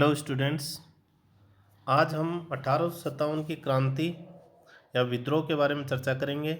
Hello students. आज हम 1857 की क्रांति या विद्रोह के बारे में चर्चा करेंगे।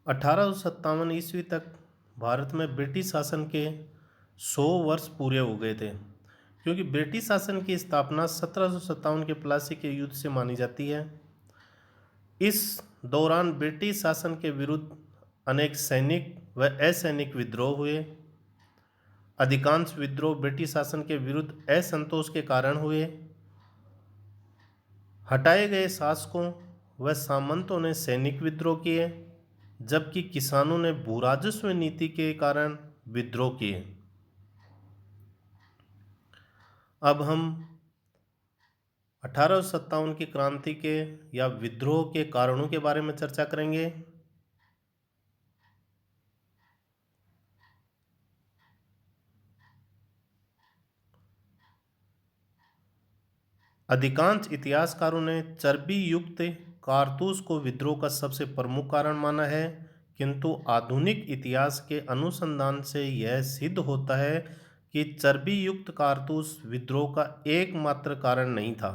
1857 ईस्वी तक भारत में ब्रिटिश शासन के 100 वर्ष पूरे हो गए थे, क्योंकि ब्रिटिश शासन की स्थापना 1757 के प्लासी के युद्ध से मानी जाती है। इस दौरान ब्रिटिश शासन के विरुद्ध अनेक सैनिक व असैनिक विद्रोह हुए। अधिकांश विद्रोह ब्रिटिश शासन के विरुद्ध असंतोष के कारण हुए। हटाए गए शासकों व सामंतों ने सैनिक विद्रोह किए, जबकि किसानों ने भूराजस्व नीति के कारण विद्रोह किए। अब हम 1857 की क्रांति के या विद्रोह के कारणों के बारे में चर्चा करेंगे। अधिकांश इतिहासकारों ने चर्बी युक्त कारतूस को विद्रोह का सबसे प्रमुख कारण माना है, किंतु आधुनिक इतिहास के अनुसंधान से यह सिद्ध होता है कि चर्बी युक्त कारतूस विद्रोह का एकमात्र कारण नहीं था।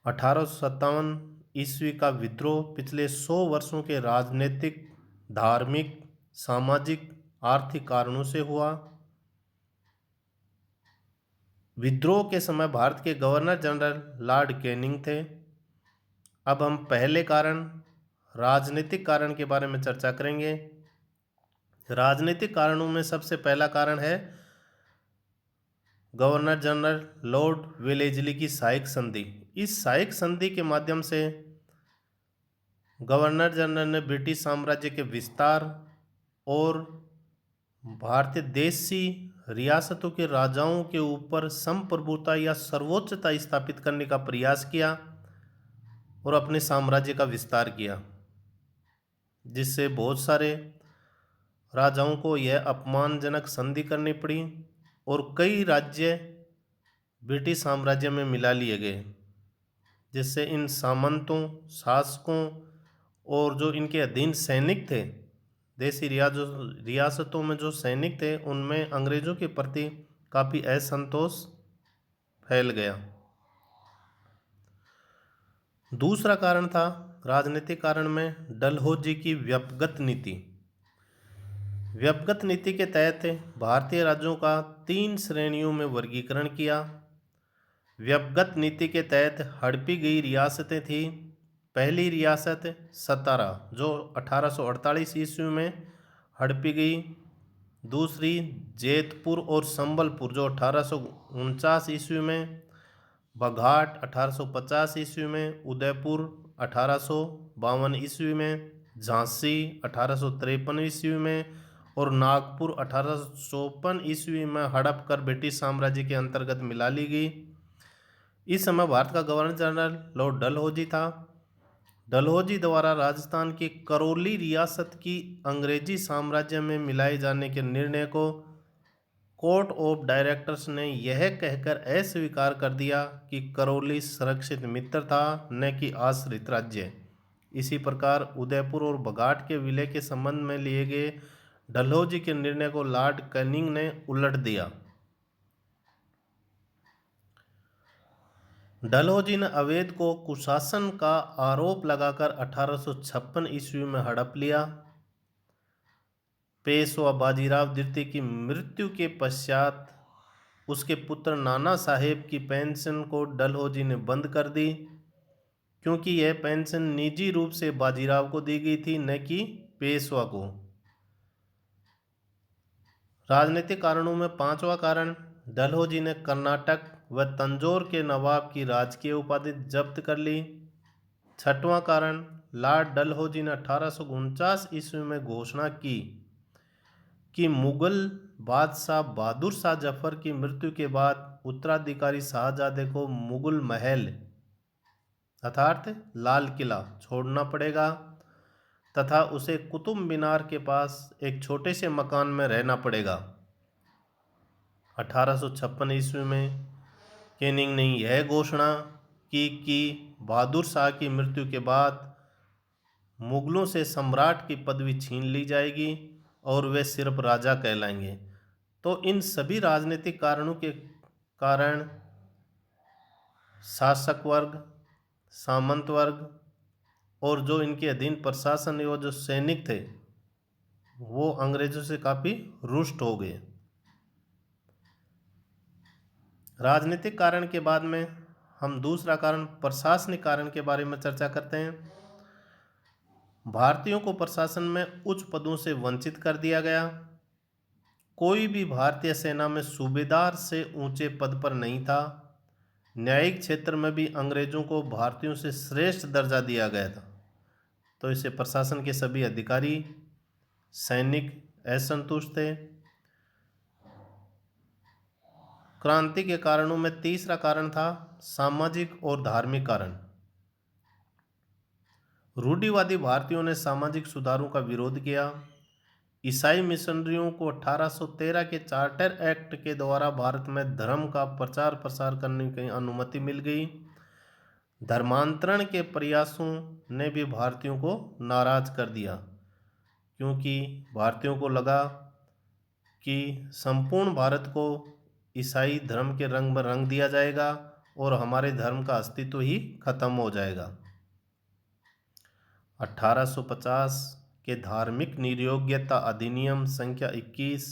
1857 ईस्वी का विद्रोह पिछले 100 वर्षों के राजनीतिक, धार्मिक, सामाजिक, आर्थिक कारणों से हुआ। विद्रोह के समय भारत के गवर्नर जनरल लॉर्ड कैनिंग थे। अब हम पहले कारण, राजनीतिक कारण के बारे में चर्चा करेंगे। राजनीतिक कारणों में सबसे पहला कारण है गवर्नर जनरल लॉर्ड वेलेस्ली की साइक संधि। इस साइक संधि के माध्यम से गवर्नर जनरल ने ब्रिटिश साम्राज्य के विस्तार और भारतीय देशी रियासतों के राजाओं के ऊपर संप्रभुता या सर्वोच्चता स्थापित करने का प्रयास किया और अपने साम्राज्य का विस्तार किया, जिससे बहुत सारे राजाओं को यह अपमानजनक संधि करनी पड़ी और कई राज्य ब्रिटिश साम्राज्य में मिला लिए गए, जिससे इन सामंतों, शासकों और जो इनके अधीन सैनिक थे, देशी रियासतों में जो सैनिक थे, उनमें अंग्रेजों के प्रति काफ़ी असंतोष फैल गया। दूसरा कारण था राजनीतिक कारण में डलहौजी की व्यपगत नीति। व्यपगत नीति के तहत भारतीय राज्यों का 3 श्रेणियों में वर्गीकरण किया। व्यपगत नीति के तहत हड़पी गई रियासतें थी। पहली रियासत सतारा, जो 1848 ईस्वी में हड़पी गई। दूसरी जैतपुर और संबलपुर, जो 1849 ईस्वी में। बघाट 1850 ईस्वी में। उदयपुर 1852 ईस्वी में। झांसी 1853 ईस्वी में और नागपुर 1854 ईस्वी में हड़प कर ब्रिटिश साम्राज्य के अंतर्गत मिला ली गई। इस समय भारत का गवर्नर जनरल लॉर्ड डलहौजी था। डलहौजी द्वारा राजस्थान की करौली रियासत की अंग्रेजी साम्राज्य में मिलाए जाने के निर्णय को कोर्ट ऑफ डायरेक्टर्स ने यह कहकर अस्वीकार कर दिया कि करौली सुरक्षित मित्र था, न कि आश्रित राज्य। इसी प्रकार उदयपुर और बघाट के विलय के संबंध में लिए गए डलहौजी के निर्णय को लॉर्ड कैनिंग ने उलट दिया। डलहौजी ने अवैध को कुशासन का आरोप लगाकर 1856 ईस्वी में हड़प लिया। पेशवा बाजीराव द्वितीय की मृत्यु के पश्चात उसके पुत्र नाना साहेब की पेंशन को डलहौजी ने बंद कर दी, क्योंकि यह पेंशन निजी रूप से बाजीराव को दी गई थी, न कि पेशवा को। राजनीतिक कारणों में पांचवा कारण, डलहौजी ने कर्नाटक व तंजौर के नवाब की राजकीय उपाधि जब्त कर ली। छठवां कारण, लॉर्ड डलहौजी ने 1849 ईस्वी में घोषणा की कि मुगल बादशाह बहादुर शाह जफर की मृत्यु के बाद उत्तराधिकारी शाहजादे को मुगल महल अर्थात लाल किला छोड़ना पड़ेगा तथा उसे कुतुब मीनार के पास एक छोटे से मकान में रहना पड़ेगा। 1856 ईस्वी में कैनिंग ने यह घोषणा की कि बहादुर शाह की मृत्यु के बाद मुगलों से सम्राट की पदवी छीन ली जाएगी और वे सिर्फ राजा कहलाएंगे। तो इन सभी राजनीतिक कारणों के कारण शासक वर्ग, सामंत वर्ग और जो इनके अधीन प्रशासन और जो सैनिक थे वो अंग्रेजों से काफ़ी रुष्ट हो गए। राजनीतिक कारण के बाद में हम दूसरा कारण प्रशासनिक कारण के बारे में चर्चा करते हैं। भारतीयों को प्रशासन में उच्च पदों से वंचित कर दिया गया। कोई भी भारतीय सेना में सूबेदार से ऊंचे पद पर नहीं था। न्यायिक क्षेत्र में भी अंग्रेजों को भारतीयों से श्रेष्ठ दर्जा दिया गया था। तो इससे प्रशासन के सभी अधिकारी, सैनिक असंतुष्ट थे। क्रांति के कारणों में तीसरा कारण था सामाजिक और धार्मिक कारण। रूढ़िवादी भारतीयों ने सामाजिक सुधारों का विरोध किया। ईसाई मिशनरियों को 1813 के चार्टर एक्ट के द्वारा भारत में धर्म का प्रचार प्रसार करने की अनुमति मिल गई। धर्मांतरण के प्रयासों ने भी भारतीयों को नाराज कर दिया, क्योंकि भारतीयों को लगा कि संपूर्ण भारत को ईसाई धर्म के रंग में रंग दिया जाएगा और हमारे धर्म का अस्तित्व ही खत्म हो जाएगा। 1850 के धार्मिक निर्योग्यता अधिनियम संख्या 21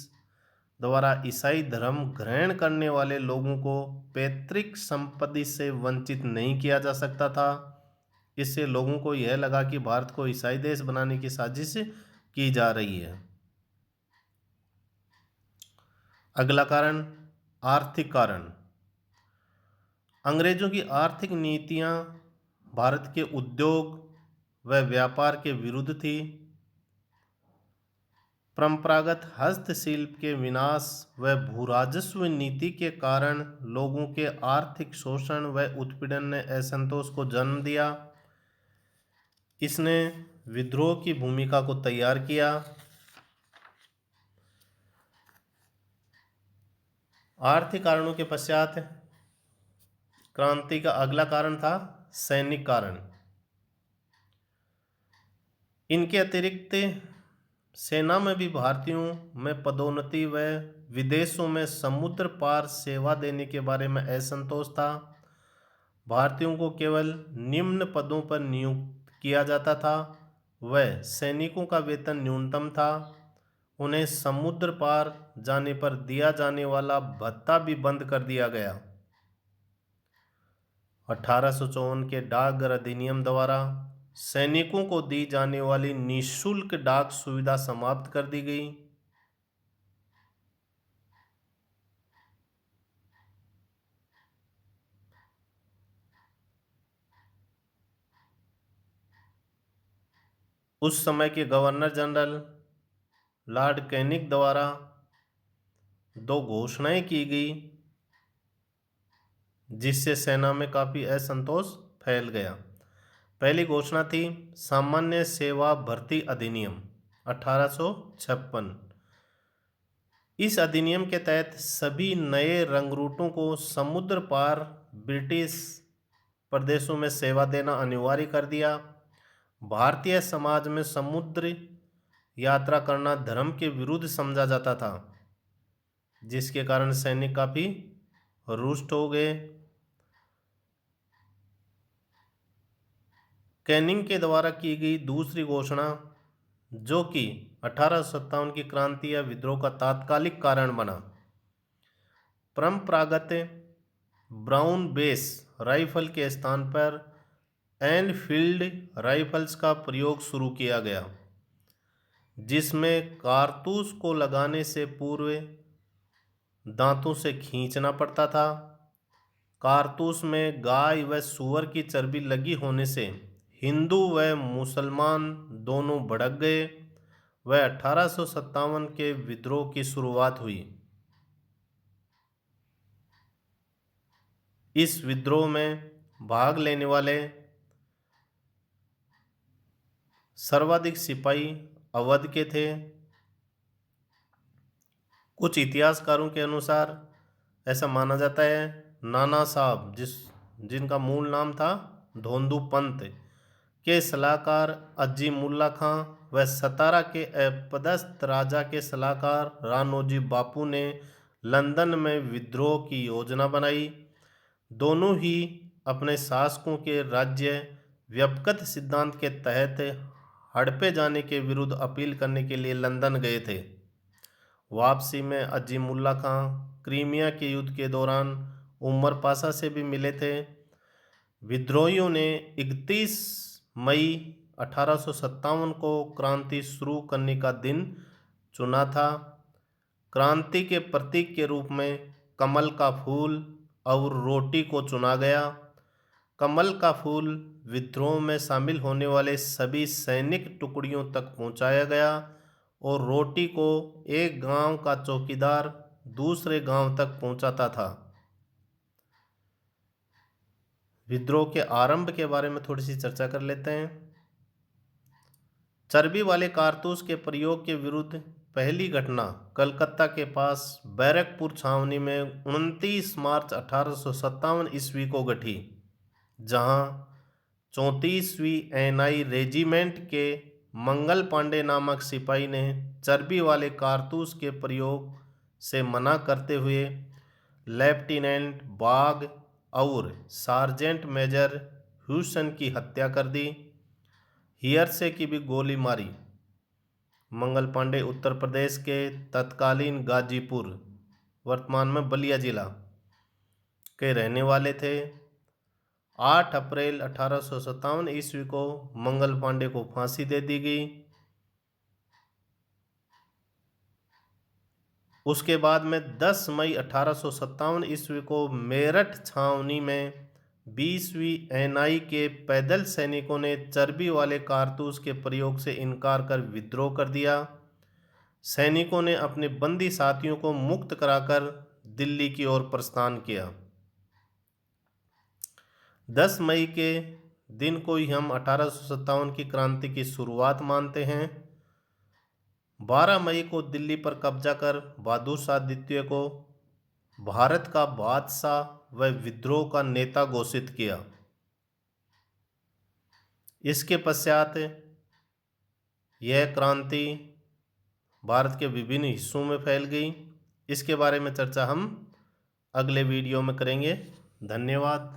द्वारा ईसाई धर्म ग्रहण करने वाले लोगों को पैतृक संपत्ति से वंचित नहीं किया जा सकता था। इससे लोगों को यह लगा कि भारत को ईसाई देश बनाने की साजिश की जा रही है। अगला कारण आर्थिक कारण। अंग्रेजों की आर्थिक नीतियां भारत के उद्योग व व्यापार के विरुद्ध थी। परंपरागत हस्तशिल्प के विनाश व भूराजस्व नीति के कारण लोगों के आर्थिक शोषण व उत्पीड़न ने असंतोष को जन्म दिया। इसने विद्रोह की भूमिका को तैयार किया। आर्थिक कारणों के पश्चात क्रांति का अगला कारण था सैनिक कारण। इनके अतिरिक्त सेना में भी भारतीयों में पदोन्नति व विदेशों में समुद्र पार सेवा देने के बारे में असंतोष था। भारतीयों को केवल निम्न पदों पर नियुक्त किया जाता था व सैनिकों का वेतन न्यूनतम था। उन्हें समुद्र पार जाने पर दिया जाने वाला भत्ता भी बंद कर दिया गया। 1854 के डाकघर अधिनियम द्वारा सैनिकों को दी जाने वाली निःशुल्क डाक सुविधा समाप्त कर दी गई। उस समय के गवर्नर जनरल लॉर्ड कैनिंग द्वारा दो घोषणाएं की गई, जिससे सेना में काफ़ी असंतोष फैल गया। पहली घोषणा थी सामान्य सेवा भर्ती अधिनियम 1856। इस अधिनियम के तहत सभी नए रंगरूटों को समुद्र पार ब्रिटिश प्रदेशों में सेवा देना अनिवार्य कर दिया। भारतीय समाज में समुद्र यात्रा करना धर्म के विरुद्ध समझा जाता था, जिसके कारण सैनिक काफ़ी रुष्ट हो गए। कैनिंग के द्वारा की गई दूसरी घोषणा, जो कि 1857 की क्रांति या विद्रोह का तात्कालिक कारण बना, परंपरागत ब्राउन बेस राइफल के स्थान पर एनफील्ड राइफल्स का प्रयोग शुरू किया गया, जिसमें कारतूस को लगाने से पूर्व दांतों से खींचना पड़ता था। कारतूस में गाय व सूअर की चर्बी लगी होने से हिंदू व मुसलमान दोनों भड़क गए व 1857 के विद्रोह की शुरुआत हुई। इस विद्रोह में भाग लेने वाले सर्वाधिक सिपाही अवध के थे। कुछ इतिहासकारों के अनुसार ऐसा माना जाता है नाना साहब, जिनका मूल नाम था धोंदू पंत, के सलाहकार अजीमुल्ला खां व सतारा के अपदस्थ राजा के सलाहकार राणोजी बापू ने लंदन में विद्रोह की योजना बनाई। दोनों ही अपने शासकों के राज्य व्यपगत सिद्धांत के तहत हड़पे जाने के विरुद्ध अपील करने के लिए लंदन गए थे। वापसी में अजीमुल्ला खां क्रीमिया के युद्ध के दौरान उमर पाशा से भी मिले थे। विद्रोहियों ने 31 मई 1857 को क्रांति शुरू करने का दिन चुना था। क्रांति के प्रतीक के रूप में कमल का फूल और रोटी को चुना गया। कमल का फूल विद्रोह में शामिल होने वाले सभी सैनिक टुकड़ियों तक पहुंचाया गया और रोटी को एक गांव का चौकीदार दूसरे गांव तक पहुंचाता था। विद्रोह के आरंभ के बारे में थोड़ी सी चर्चा कर लेते हैं। चर्बी वाले कारतूस के प्रयोग के विरुद्ध पहली घटना कलकत्ता के पास बैरकपुर छावनी में 29 मार्च 1857 ईस्वी को घटी, जहां 34वीं एनआई रेजिमेंट के मंगल पांडे नामक सिपाही ने चर्बी वाले कारतूस के प्रयोग से मना करते हुए लेफ्टिनेंट बाग और सार्जेंट मेजर ह्यूसन की हत्या कर दी। हियरसे की भी गोली मारी। मंगल पांडे उत्तर प्रदेश के तत्कालीन गाजीपुर, वर्तमान में बलिया जिला के रहने वाले थे। 8 अप्रैल 1857 ईस्वी को मंगल पांडे को फांसी दे दी गई। उसके बाद में 10 मई 1857 ईस्वी को मेरठ छावनी में 20वीं एनआई के पैदल सैनिकों ने चर्बी वाले कारतूस के प्रयोग से इनकार कर विद्रोह कर दिया। सैनिकों ने अपने बंदी साथियों को मुक्त कराकर दिल्ली की ओर प्रस्थान किया। 10 मई के दिन को ही हम 1857 की क्रांति की शुरुआत मानते हैं। 12 मई को दिल्ली पर कब्जा कर बहादुर शाह द्वितीय को भारत का बादशाह व विद्रोह का नेता घोषित किया। इसके पश्चात यह क्रांति भारत के विभिन्न हिस्सों में फैल गई। इसके बारे में चर्चा हम अगले वीडियो में करेंगे। धन्यवाद।